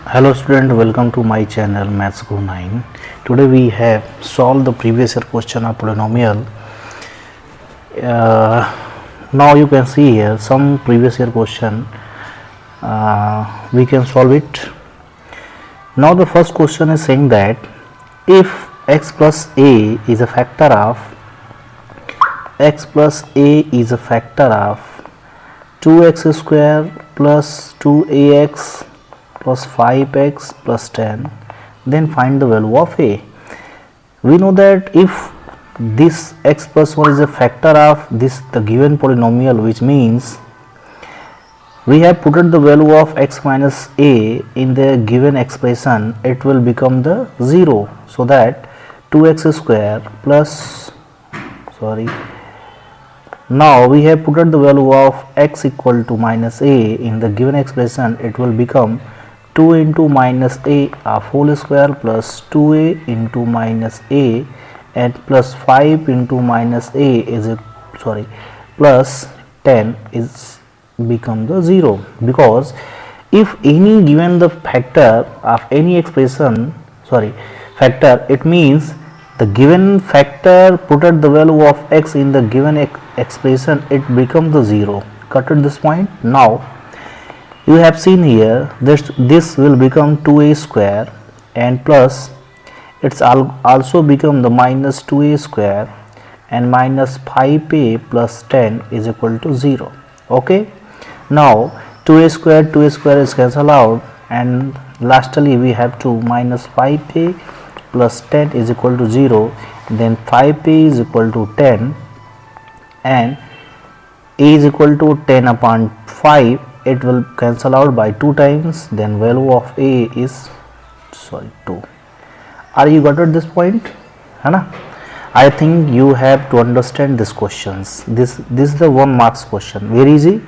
Hello student, welcome to my channel Maths Go 9. Today we have solved the previous year question of polynomial. Now you can see here some previous year question. We can solve it. Now the first question is saying that if x plus a is a factor of 2x square plus 2ax plus 5x plus 10, then find the value of a. We know that if this x plus 1 is a factor of the given polynomial, which means we have put the value of x minus a in the given expression, it will become the 0. So that 2x square plus, now we have put the value of x equal to minus a in the given expression, it will become 2 into minus a whole square plus 2a into minus a and plus 5 into minus a is plus 10 is become the 0, because if any given the factor of any expression factor, it means the given factor put at the value of x in the given expression, it becomes the 0. Cut at this point. Now you have seen here this will become 2a square and plus it's also become the minus 2a square and minus 5a plus 10 is equal to 0. Okay, now 2a square is cancelled out, and lastly we have to minus 5a plus 10 is equal to 0, then 5a is equal to 10 and a is equal to 10 upon 5, it will cancel out by 2 times, then value of a is 2. Are you got at this point? I think you have to understand these questions. This is the 1 marks question, very easy.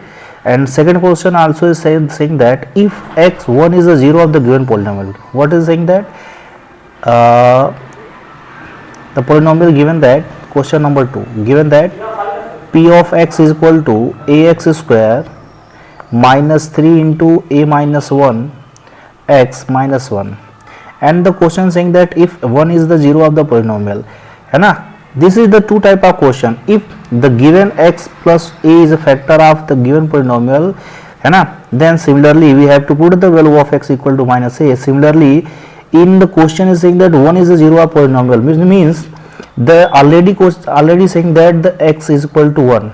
And second question also is saying that if x1 is a 0 of the given polynomial, what is saying that the polynomial given that question number 2 given that p of x is equal to ax square minus 3 into a minus 1 x minus 1, and the question saying that if 1 is the 0 of the polynomial, this is the 2 type of question. If the given x plus a is a factor of the given polynomial, then similarly we have to put the value of x equal to minus a. Similarly, in the question is saying that 1 is a 0 of polynomial, which means the already saying that the x is equal to 1,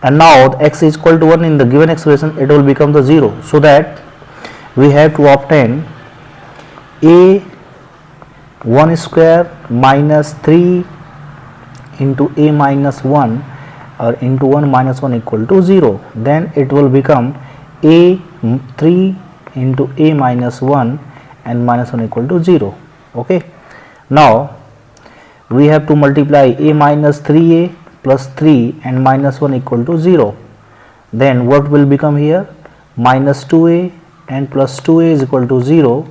and now the x is equal to 1 in the given expression, it will become the 0. So that we have to obtain a 1 square minus 3 into a minus 1 or into 1 minus 1 equal to 0, then it will become a 3 into a minus 1 and minus 1 equal to 0. Okay, now we have to multiply a minus 3a plus 3 and minus 1 equal to 0, then what will become here? Minus 2a and plus 2a is equal to 0,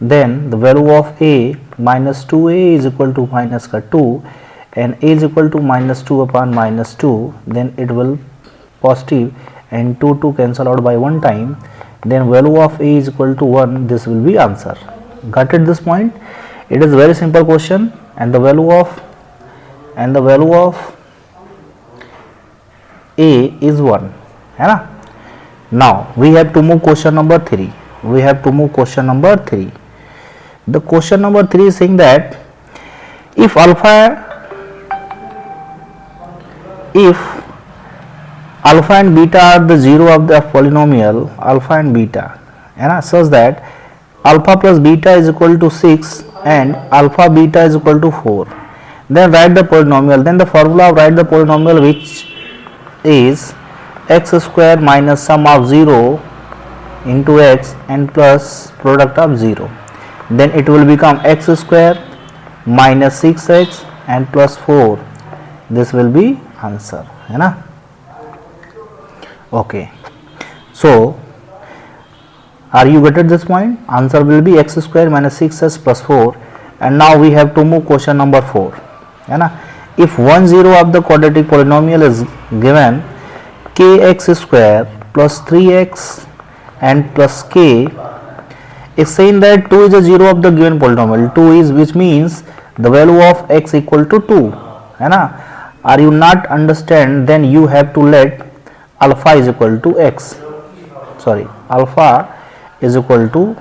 then the value of a minus 2a is equal to minus 2 and a is equal to minus 2 upon minus 2, then it will positive and 2 cancel out by 1 time, then value of a is equal to 1. This will be answer. Got at this point? It is very simple question, and the value of a is 1. Now we have to move question number 3. The question number 3 is saying that if alpha and beta are the 0 of the polynomial alpha and beta, such that alpha plus beta is equal to 6 and alpha beta is equal to 4, then write the polynomial. Then the formula of write the polynomial, which is x square minus sum of 0 into x and plus product of 0, then it will become x square minus 6x and plus 4. This will be answer. Okay, so are you got at this point? Answer will be x square minus 6x plus 4. And now we have to move question number 4. If 1 0 of the quadratic polynomial is given, kx square plus 3x and plus k is saying that 2 is a 0 of the given polynomial. 2 is, which means the value of x equal to 2, है ना. Are you not understand? Then you have to let alpha is equal to x, sorry, alpha is equal to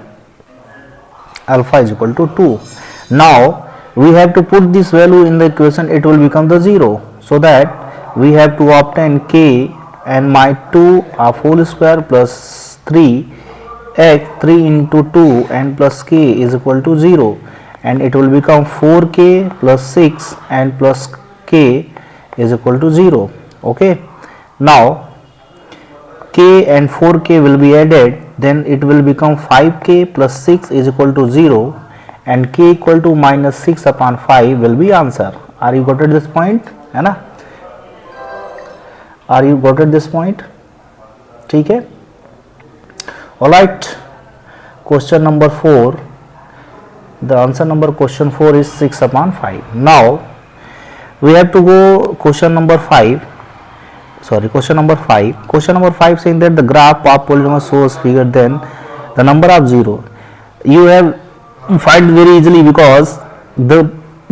2. Now we have to put this value in the equation, it will become the 0. So that we have to obtain k and my 2 whole square plus 3 into 2 and plus k is equal to 0, and it will become 4k plus 6 and plus k is equal to 0. Okay, now k and 4k will be added, then it will become 5k plus 6 is equal to 0, and k equal to minus 6 upon 5 will be answer. Are you got at this point, है ना? Are you got at this point? ठीक है. Alright, question number 4, the answer number question 4 is 6 upon 5. Now we have to go question number 5. Question number 5. Question number 5 saying that the graph of polynomial shows bigger than the number of 0. You have find very easily, because the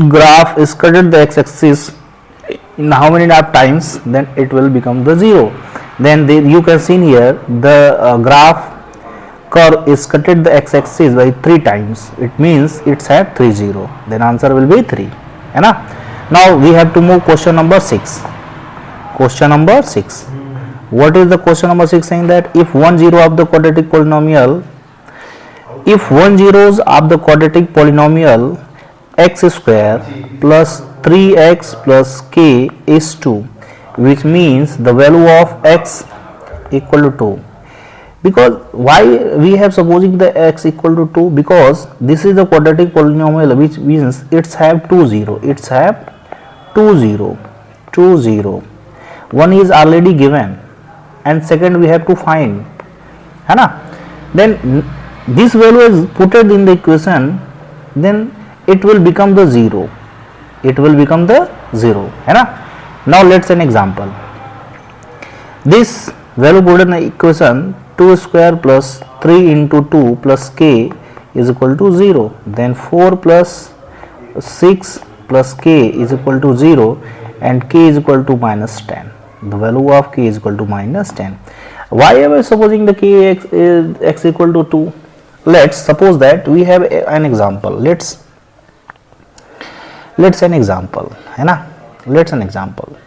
graph is cut at the x-axis in how many times, then it will become the 0. Then you can see here the graph curve is cut at the x-axis by 3 times. It means it's have 3 0. Then answer will be 3. है ना? Now we have to move question number 6. Question number 6. What is the question number 6 saying that if one zero of the quadratic polynomial, if one zeros of the quadratic polynomial x square plus 3x plus k is 2, which means the value of x equal to 2. Because why we have supposing the x equal to 2? Because this is the quadratic polynomial, which means it's have 2 0. It's have 2 0. One is already given and second we have to find, है ना. Then this value is put in the equation, then it will become the 0. It will become the 0, है ना. Now let's an example. This value put in the equation, 2 square plus 3 into 2 plus k is equal to 0. Then 4 plus 6 plus k is equal to 0, and k is equal to minus 10. The value of k is equal to minus 10. Why am I supposing the k is x equal to 2? Let's suppose that we have an example. Let's an example, है ना. Let's an example.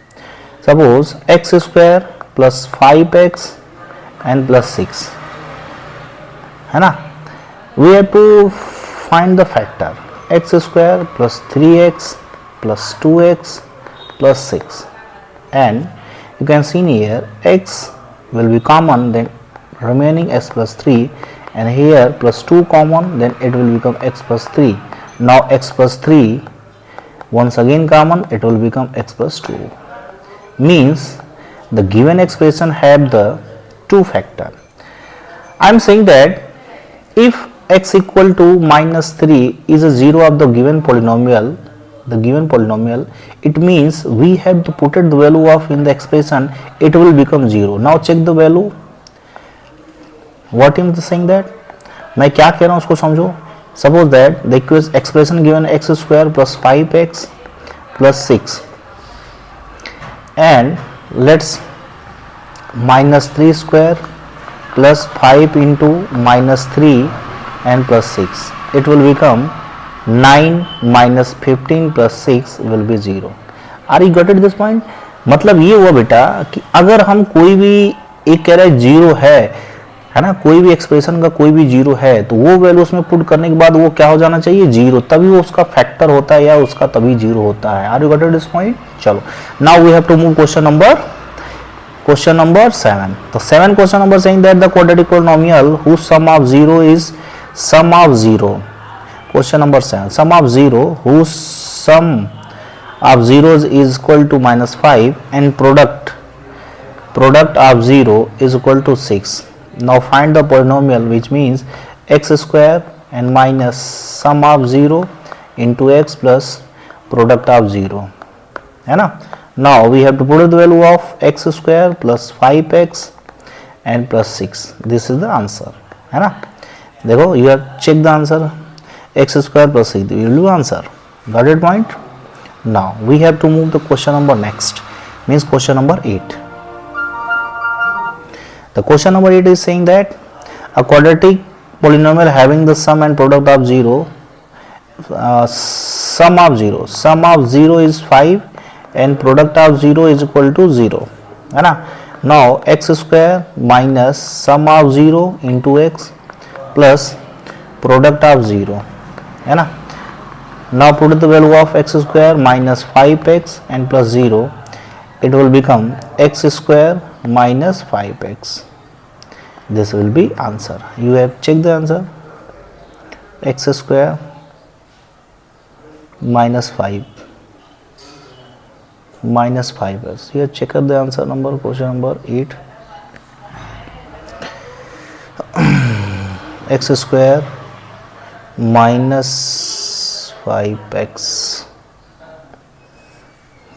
Suppose x square plus 5x and plus 6, है ना. We have to find the factor x square plus 3x plus 2x plus 6, and you can see here x will be common, then remaining x plus 3, and here plus 2 common, then it will become x plus 3. Now x plus 3 once again common, it will become x plus 2. Means the given expression have the 2 factor. I am saying that if x equal to minus 3 is a 0 of the given polynomial, it means we have to put it the value of in the expression, it will become 0. Now check the value. What am I saying that? मैं क्या कह रहा हूँ उसको समझो. Suppose that the expression given x square plus 5x plus 6, and let's minus 3 square plus 5 into minus 3 and plus 6, it will become 9 minus 15 plus 6 will be 0. Are you got it this point? मतलब ये हुआ बेटा कि अगर हम कोई भी एक कह रहा है 0 है ना, कोई भी एक्सप्रेशन का कोई भी 0 है, तो वो वैल्यू उसमें पुट करने के बाद वो क्या हो जाना चाहिए 0, तभी वो उसका फैक्टर होता है या उसका तभी 0 होता है. Are you got it this point? चलो, now we have to move question number 7. तो 7 question number saying that the quadratic polynomial whose sum of 0 is sum of 0. Question number 7, sum of 0 whose sum of zeros is equal to minus 5 and product of 0 is equal to 6. Now find the polynomial, which means x square and minus sum of 0 into x plus product of 0, है ना. Now we have to put the value of x square plus 5x and plus 6. This is the answer, है ना. देखो, you have checked the answer, x square plus 6 will be answer. Got it point? Now we have to move the question number next, means question number 8. The question number 8 is saying that a quadratic polynomial having the sum and product of 0, sum of 0 is 5 and product of 0 is equal to 0, है ना. Now x square minus sum of 0 into x plus product of 0, है ना. Now put the value of x square minus 5x and plus 0, it will become x square minus 5x. This will be answer. You have checked the answer, x square minus 5 minus 5x. You have checked the answer number, question number 8. x square minus 5x.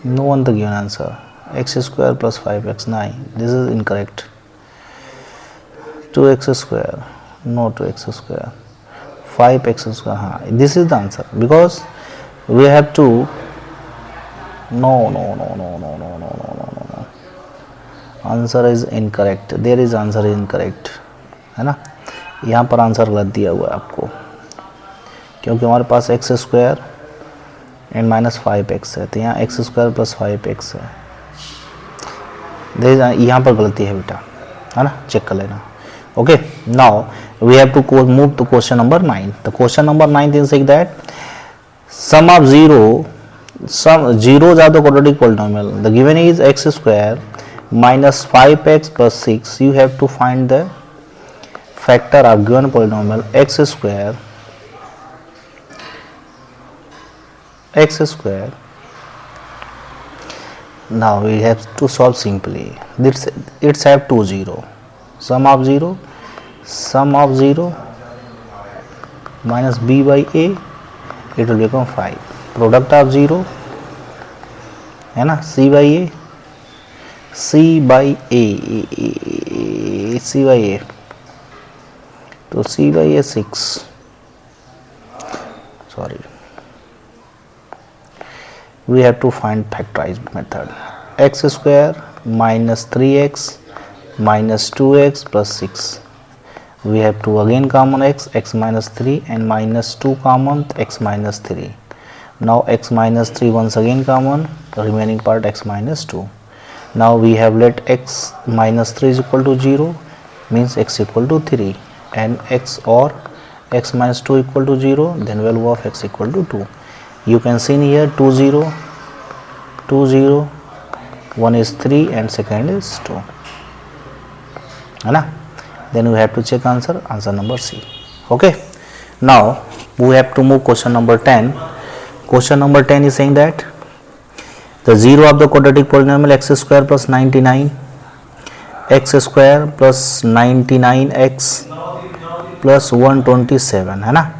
No one the given answer. X square plus 5x, 9. This is incorrect. 2x square, no 2x square, 5x square. This is the answer, because we have to, no, answer is incorrect. There is answer is incorrect, है ना. यहाँ पर answer गलत दिया हुआ है आपको, क्योंकि हमारे पास x square and minus 5x है, तो यहाँ एक्स स्क्वायर प्लस 5x है. यहाँ पर गलती है बेटा, है ना, चेक कर लेना. Okay, now we have to move to question number 9. The question number 9 is like that sum of zeros are the quadratic polynomial. The given is x square minus 5x plus 6. You have to find the factor of given polynomial x square Now we have to solve simply. It's have 2 0. Sum of 0 minus b by a, it will become 5. Product of 0, है ना, c by a, तो c by a 6. Sorry, we have to find factorized method. X square minus 3x minus 2x plus 6. We have to again common x minus 3 and minus 2 common, x minus 3. Now x minus 3 once again common, the remaining part x minus 2. Now we have let x minus 3 is equal to 0, means x equal to 3, and x or x minus 2 equal to 0, then value of x equal to 2. You can see here 2 0, 2 0, one is 3 and second is 2, है ना. Then we have to check answer number C. Okay, now we have to move question number 10. Question number 10 is saying that the 0 of the quadratic polynomial x square plus 99, x square plus 99x plus 127, है ना.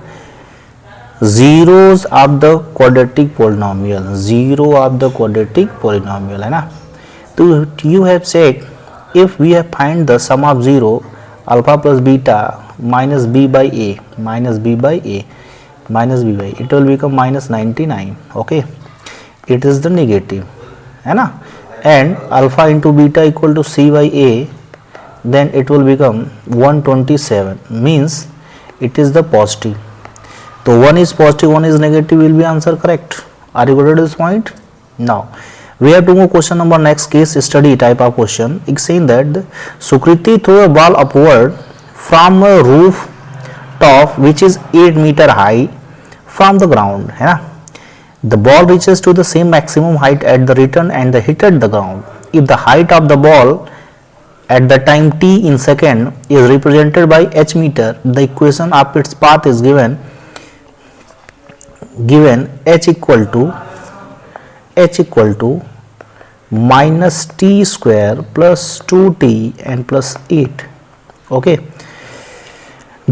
Zeros of the quadratic polynomial, है ना. तो you have checked, if we have find the sum of 0 alpha plus beta minus b by a, it will become minus 99. Okay, it is the negative, है ना, and alpha into beta equal to c by a, then it will become 127, means it is the positive. So one is positive, one is negative, will be answer correct. Are you got at this point? Now we have to move question number next, case study type of question. It's saying that Sukriti threw a ball upward from a roof top which is 8 meter high from the ground, है ना. The ball reaches to the same maximum height at the return and the hit at the ground. If the height of the ball at the time t in second is represented by h meter, the equation of its path is given h equal to minus t square plus 2t and plus 8. Okay,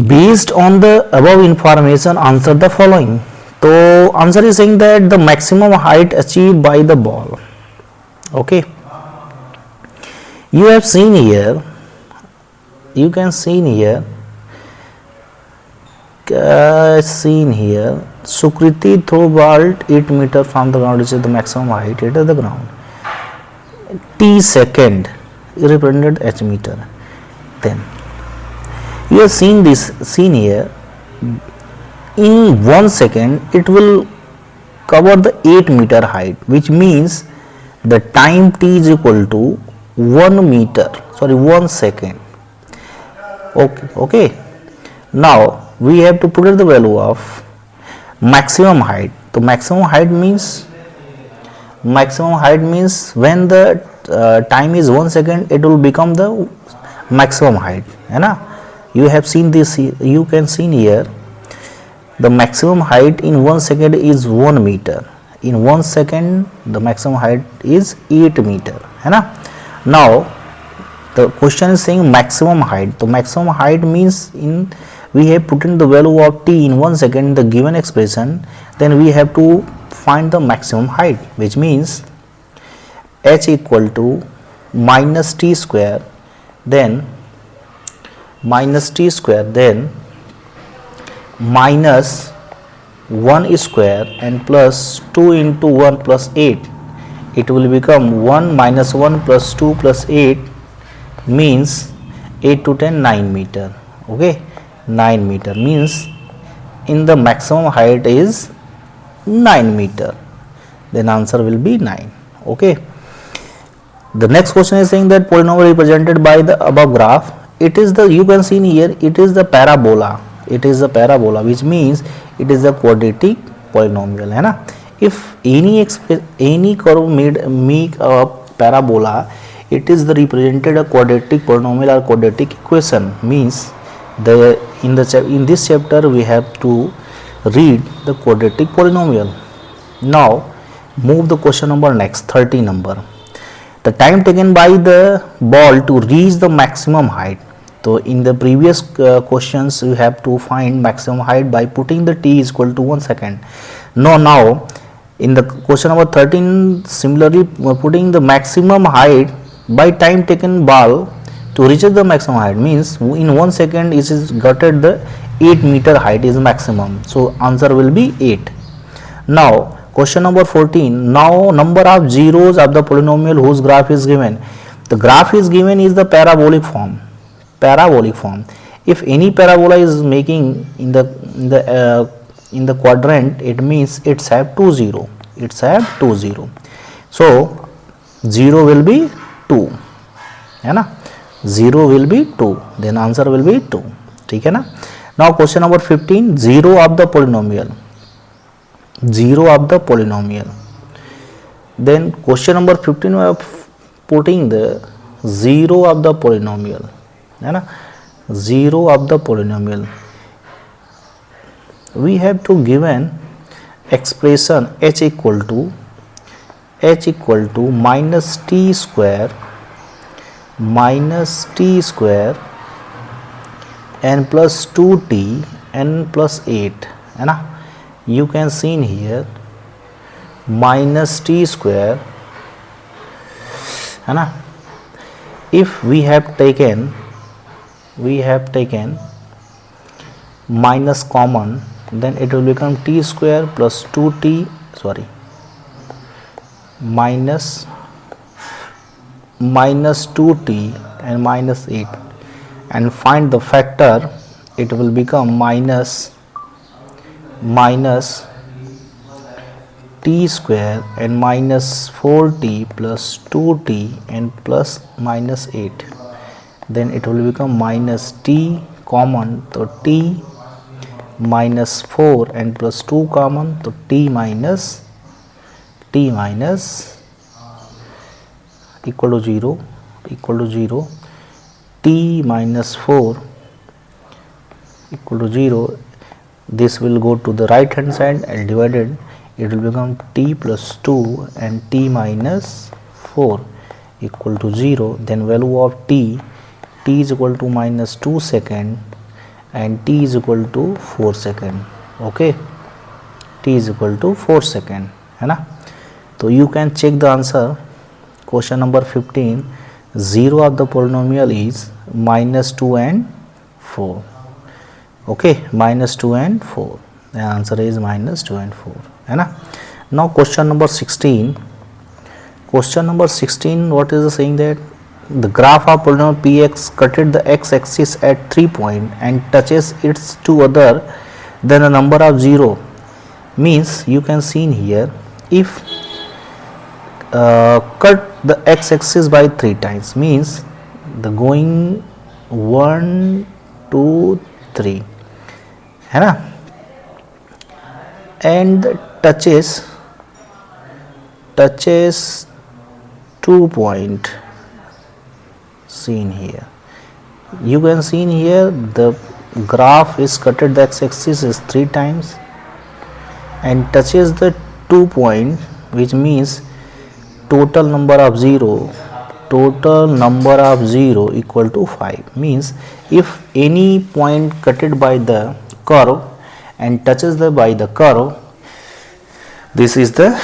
based on the above information, answer the following. So answer is saying that the maximum height achieved by the ball. Okay, you have seen here, you can see here seen here, Sukriti threw vault 8 meter from the ground, which is the maximum height at the ground. T second represented h meter. Then you have seen this scene here. In 1 second, it will cover the 8 meter height, which means the time t is equal to 1 second. Okay. Now we have to put the value of maximum height. So maximum height means when the time is 1 second, it will become the maximum height, है ना. You have seen this, you can see here the maximum height in 1 second is 1 meter. In 1 second the maximum height is 8 meter, है ना. Now the question is saying maximum height. So maximum height means we have put in the value of t in 1 second in the given expression, then we have to find the maximum height, which means h equal to minus t square, then minus 1 square and plus 2 into 1 plus 8. It will become 1 minus 1 plus 2 plus 8 means 8 to 10 9 meter. Okay, 9 meter means in the maximum height is 9 meter. Then answer will be 9. Okay. The next question is saying that polynomial represented by the above graph, it is the, you can see in here, it is the parabola. It is the parabola, which means it is a quadratic polynomial, है ना. If any curve make a parabola, it is the represented a quadratic polynomial or quadratic equation. Means in this chapter we have to read the quadratic polynomial. Now move the question number next, 30 number. The time taken by the ball to reach the maximum height. So in the previous questions you have to find maximum height by putting the t is equal to 1 second. Now in the question number 13, similarly putting the maximum height by time taken ball to reach the maximum height, means in 1 second it is got at the 8 meter height is maximum. So answer will be 8. Now question number 14, now number of zeros of the polynomial whose graph is given. The graph is given is the parabolic form. If any parabola is making in the quadrant, it means it's have 2 0. So 0 will be 2, है ना. 0 will be 2, then answer will be 2. ठीक है ना. Now question number 15, 0 of the polynomial. Then question number 15 we are putting the 0 of the polynomial, है ना. 0 of the polynomial, we have to given expression h equal to minus t square and plus 2t and plus 8, है ना. You can see in here minus t square, है ना. If we have taken minus common, then it will become t square plus 2t, minus 2t and minus 8, and find the factor, it will become minus t square and minus 4t plus 2t and plus minus 8. Then it will become minus t common, so t minus 4 and plus 2 common, so t minus equal to 0, t minus 4 equal to 0. This will go to the right hand side and divided, it will become t plus 2 and t minus 4 equal to 0. Then value of t is equal to minus 2 second and t is equal to 4 second. Okay, t is equal to 4 second, है ना. So you can check the answer. Question number 15, 0 of the polynomial is minus 2 and 4. Okay, -2 and 4, the answer is -2 and 4, है ना. Now question number 16. Question number 16, what is saying that the graph of polynomial px cutted the x-axis at 3 point and touches its two other, then the number of 0, means you can see in here, if cut the x-axis by 3 times, means the going 1 2 3, है ना, and touches 2 point seen here. You can see in here the graph is cutted, the x-axis is 3 times and touches the 2 point, which means total number of 0 equal to 5, means if any point cutted by the curve and touches by the curve, this is the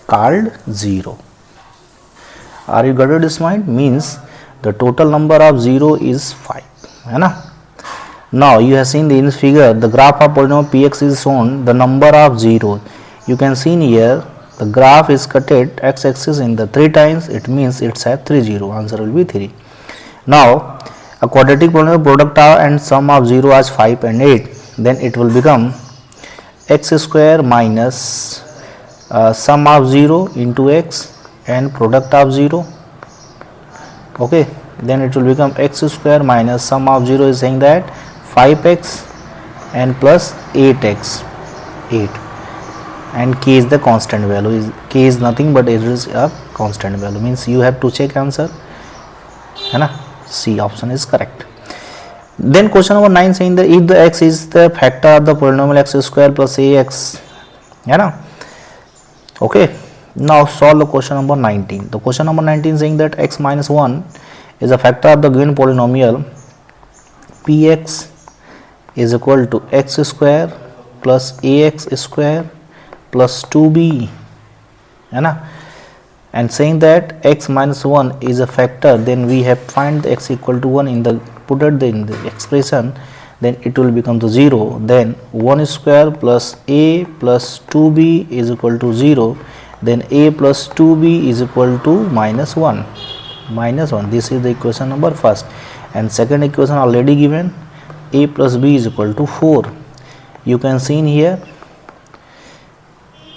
called 0. Are you got it this point? Means the total number of 0 is 5, है ना. Now you have seen in this figure the graph of polynomial px is shown, the number of 0. You can see in here the graph is cutted x-axis in the 3 times, it means it's at 3 0, answer will be 3. Now a quadratic polynomial product of and sum of 0 as 5 and 8, then it will become x square minus sum of 0 into x and product of 0. Okay, then it will become x square minus sum of 0 is saying that 5x and plus 8x, 8, and k is the constant value, k is nothing but it is a constant value, means you have to check answer, है ना. C option is correct. Then question number 9 saying that if the x is the factor of the polynomial x square plus ax, है ना. Okay, now solve the question number 19. The question number 19 saying that x minus 1 is a factor of the given polynomial px is equal to x square plus ax square plus 2b, है ना, and saying that x minus 1 is a factor, then we have find the x equal to 1 in the put it in the expression, then it will become to 0, then 1 square plus a plus 2b is equal to 0, then a plus 2b is equal to minus 1. This is the equation number first, and second equation already given, a plus b is equal to 4. You can see in here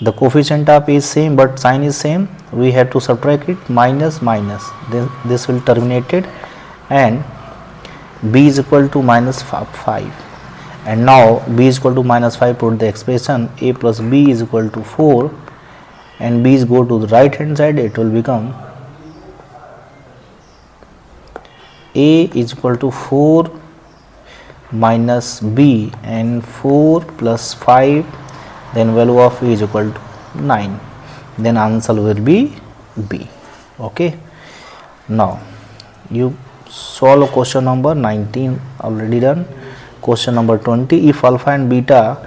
the coefficient of a is same but sign is same, we have to subtract it, minus minus, then this will terminate it, and b is equal to minus 5, and now b is equal to minus 5, put the expression a plus b is equal to 4, and b is go to the right hand side, it will become a is equal to 4 minus b, and 4 plus 5, then value of a is equal to 9, then answer will be b. Okay, now you solve question number 19 already done. Question number 20, if alpha and beta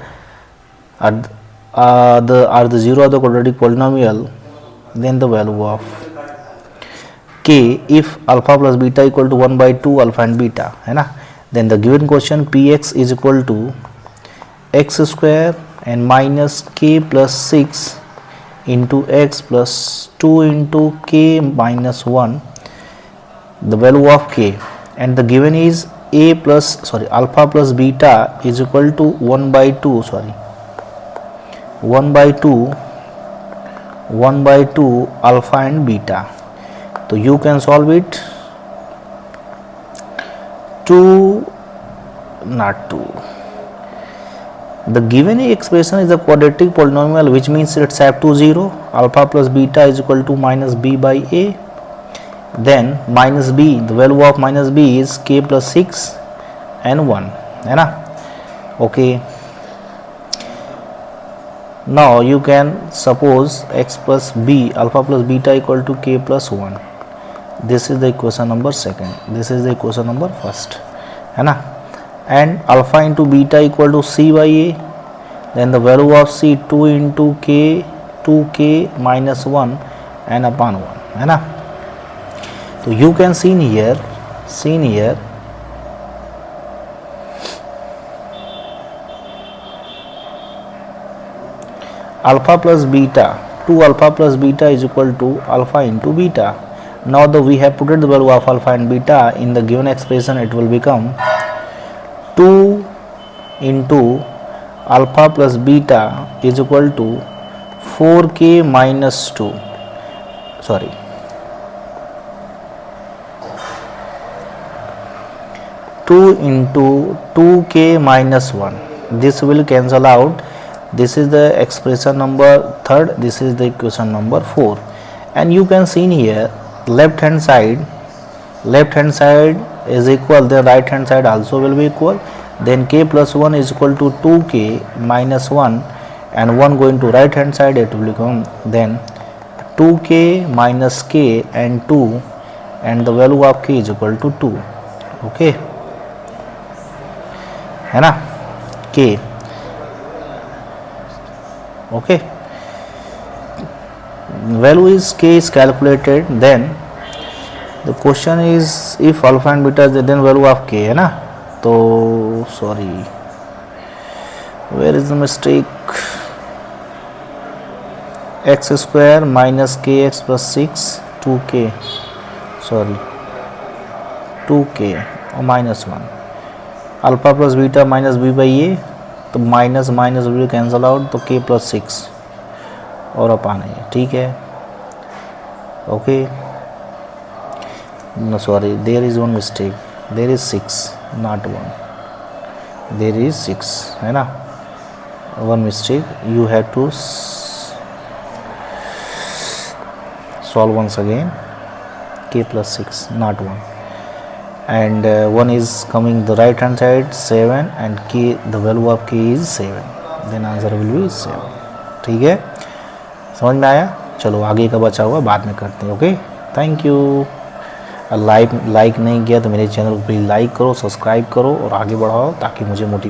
are the 0 of the quadratic polynomial, then the value of k, if alpha plus beta equal to 1 by 2 alpha and beta, है ना, then the given question px is equal to x square and minus k plus 6 into x plus 2 into k minus 1, the value of k, and the given is alpha plus beta is equal to 1 by 2 alpha and beta. So you can solve it 2. The given expression is a quadratic polynomial, which means it's up to 0. Alpha plus beta is equal to minus b by a. Then minus b, the value of minus b is k plus 6 and 1, है ना. Okay, now you can suppose x plus b, alpha plus beta equal to k plus 1. This is the equation number second, this is the equation number first, है ना. And alpha into beta equal to c by a, then the value of c 2 into k, 2k minus 1 and upon 1, है ना. So you can see in here alpha plus beta, 2 alpha plus beta is equal to alpha into beta. Now we have put the value of alpha and beta in the given expression. It will become 2 into alpha plus beta is equal to 4k minus 2, sorry, 2 into 2k minus 1. This will cancel out. This is the expression number 3rd, this is the equation number 4, and you can see in here left hand side is equal, the right hand side also will be equal. Then k plus 1 is equal to 2k minus 1, and 1 going to right hand side, it will become then 2k minus k and 2, and the value of k is equal to 2. Okay है ना, k. Okay, value is k is calculated. Then the question is if alpha and beta, then value of k है ना. तो sorry, where is the mistake? x square minus kx plus 6 2k, sorry 2k और minus 1, alpha plus beta minus b by a, तो minus minus will cancel out, तो k plus 6 और अपान है, ठीक है. Okay, no sorry, there is one mistake, there is 6 not 1, there is 6 है ना, one mistake. You have to solve once again, k plus 6 not 1, and 1 is coming the right hand side 7, and k, the value of k is 7, then answer will be 7. ठीक है, समझ में आया. चलो आगे का बचा हुआ बाद में करते हैं. Okay, thank you. लाइक नहीं किया तो मेरे चैनल को प्लीज़ लाइक करो, सब्सक्राइब करो और आगे बढ़ाओ ताकि मुझे मोटिवेट